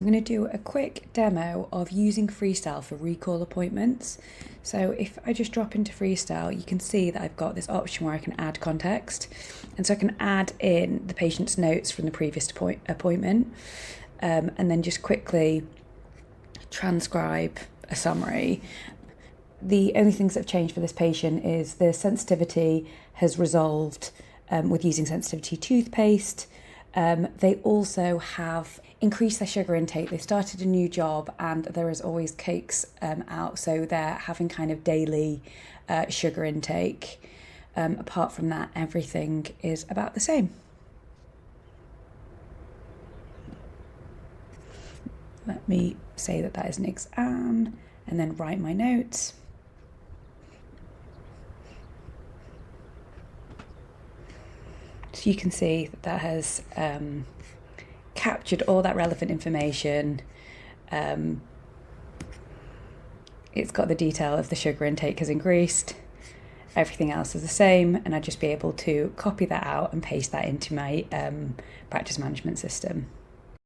I'm going to do a quick demo of using Freestyle for recall appointments. So if I just drop into Freestyle, you can see that I've got this option where I can add context. And so I can add in the patient's notes from the previous appointment, and then just quickly transcribe a summary. The only things that have changed for this patient is the sensitivity has resolved with using sensitivity toothpaste. They also have increased their sugar intake. They started a new job and there is always cakes out, so they're having kind of daily sugar intake. Apart from that, everything is about the same. Let me say that that is an exam and then write my notes. So you can see that that has captured all that relevant information. It's got the detail of the sugar intake has increased. Everything else is the same, and I'd just be able to copy that out and paste that into my practice management system.